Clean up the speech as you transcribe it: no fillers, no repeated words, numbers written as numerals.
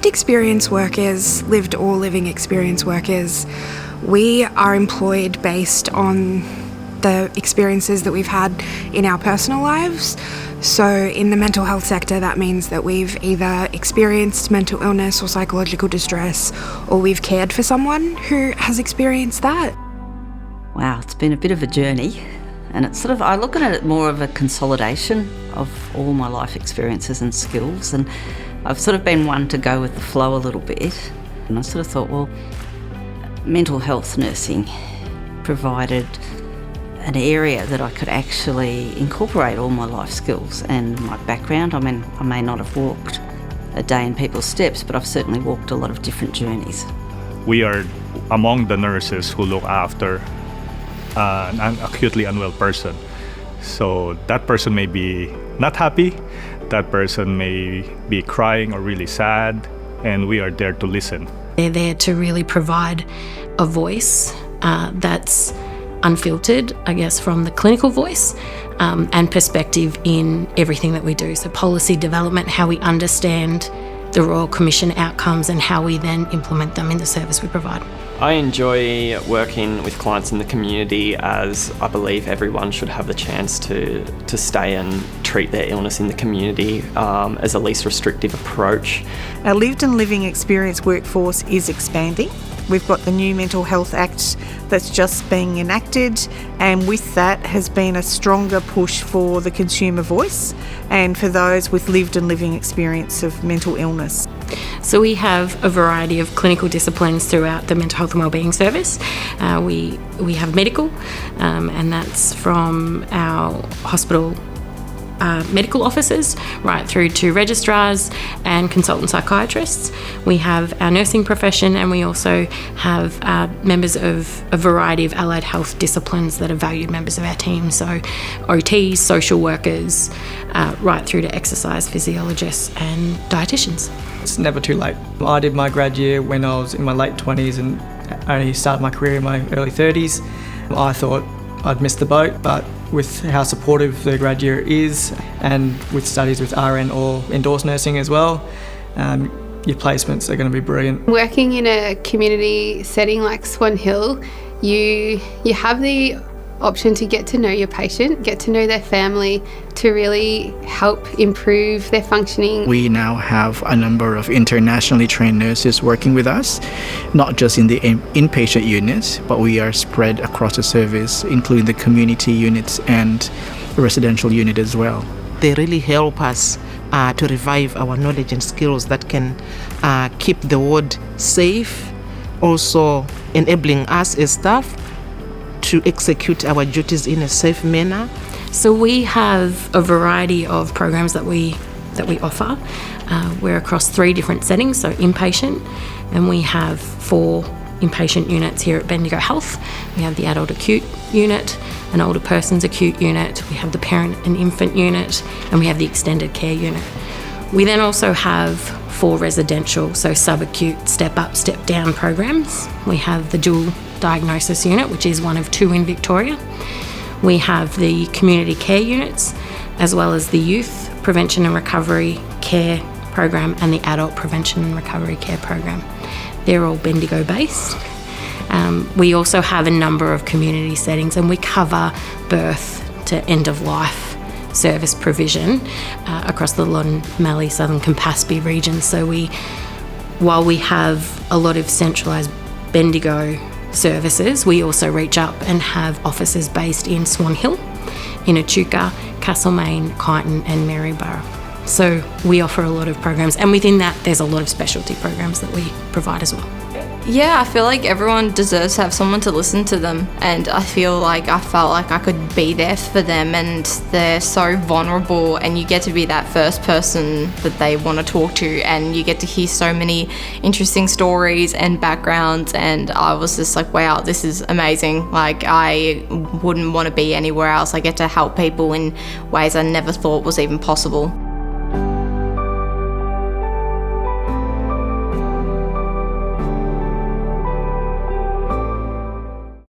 lived experience workers, lived or living experience workers, we are employed based on the experiences that we've had in our personal lives. So in the mental health sector, that means that we've either experienced mental illness or psychological distress, or we've cared for someone who has experienced that. Wow, it's been a bit of a journey, and it's I look at it more of a consolidation of all my life experiences and skills, and I've been one to go with the flow a little bit, and I thought, well, mental health nursing provided an area that I could actually incorporate all my life skills and my background. I mean, I may not have walked a day in people's steps, but I've certainly walked a lot of different journeys. We are among the nurses who look after an acutely unwell person. So that person may be not happy, that person may be crying or really sad, and we are there to listen. They're there to really provide a voice that's unfiltered, I guess, from the clinical voice and perspective in everything that we do. So policy development, how we understand the Royal Commission outcomes and how we then implement them in the service we provide. I enjoy working with clients in the community, as I believe everyone should have the chance to stay and treat their illness in the community as a least restrictive approach. Our lived and living experience workforce is expanding. We've got the new Mental Health Act that's just being enacted, and with that has been a stronger push for the consumer voice and for those with lived and living experience of mental illness. So we have a variety of clinical disciplines throughout the mental health and wellbeing service. We have medical, and that's from our hospital medical officers right through to registrars and consultant psychiatrists. We have our nursing profession, and we also have members of a variety of allied health disciplines that are valued members of our team. So OTs, social workers, right through to exercise physiologists and dietitians. It's never too late. I did my grad year when I was in my late 20s and only started my career in my early 30s. I thought I'd missed the boat, but with how supportive the grad year is, and with studies with RN or endorsed nursing as well, your placements are going to be brilliant. Working in a community setting like Swan Hill, you have the option to get to know your patient, get to know their family, to really help improve their functioning. We now have a number of internationally trained nurses working with us, not just in the inpatient units, but we are spread across the service, including the community units and the residential unit as well. They really help us to revive our knowledge and skills that can keep the ward safe, also enabling us as staff to execute our duties in a safe manner. So we have a variety of programs that we offer. We're across 3 different settings, so inpatient, and we have 4 inpatient units here at Bendigo Health. We have the adult acute unit, an older person's acute unit, we have the parent and infant unit, and we have the extended care unit. We then also have 4 residential, so subacute, step up, step down programs. We have the dual diagnosis unit, which is one of 2 in Victoria. We have the community care units, as well as the youth prevention and recovery care program and the adult prevention and recovery care program. They're all Bendigo based. We also have a number of community settings, and we cover birth to end of life service provision across the Loddon, Mallee, Southern Campaspe region. So while we have a lot of centralised Bendigo services, we also reach up and have offices based in Swan Hill, in Echuca, Castlemaine, Kyneton and Maryborough. So we offer a lot of programs, and within that there's a lot of specialty programs that we provide as well. Yeah, I feel like everyone deserves to have someone to listen to them, and I felt like I could be there for them, and they're so vulnerable, and you get to be that first person that they want to talk to, and you get to hear so many interesting stories and backgrounds, and I was just like, wow, this is amazing. Like, I wouldn't want to be anywhere else. I get to help people in ways I never thought was even possible.